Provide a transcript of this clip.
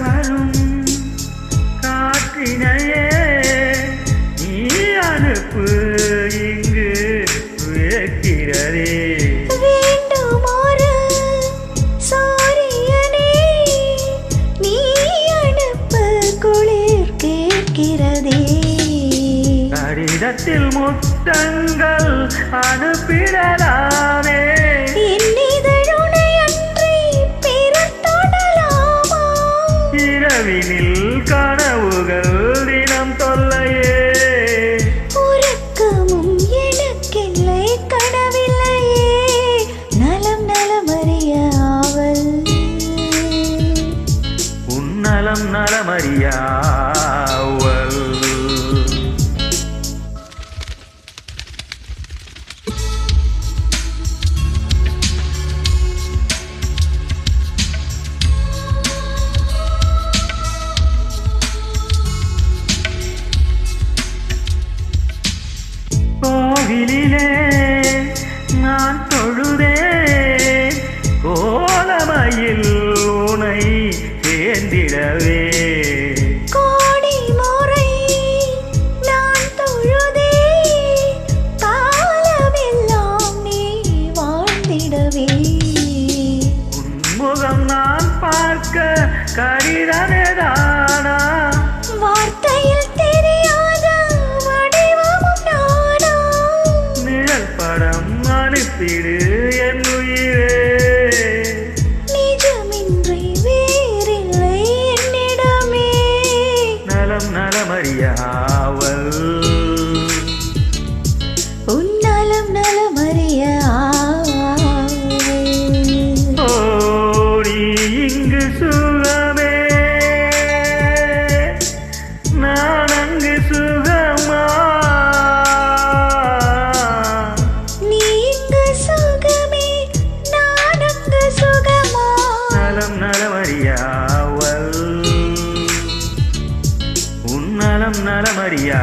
வரும் காற்றினையே நீ அனுப்பு இங்கு உயர்கிறதே கடிதத்தில் முத்தங்கள் அனுப்பிடலாமே இரவினில் கனவுகள் தினம் தொல்லையே உறக்கமும் எனக்கில்லை கனவில்லையே நலம் நலமறிய ஆவல் உன்னலம் நலமறிய ஆவல் கோவிலிலே நான் தொழுதே கோலமையில் உனை சேர்ந்திடவே கோடி முறை நான் தொழுதே காலமெல்லாம் நீ வாழ்ந்திடவே உன்முகம் நான் பார்க்க கடிதமேதானா வார்த்தையில் தெரியாத வடிவமும் நானா படம் அனுப்பிடு என் உயிரே நிஜமின்றி வேறில்லை என்னிடமே நலம் நலமறிய ஆவல் உன்னலம் நலமறிய ஆவல் ஓடி இங்கு சுகமே நான் அங்கு சுகமா நலமறியா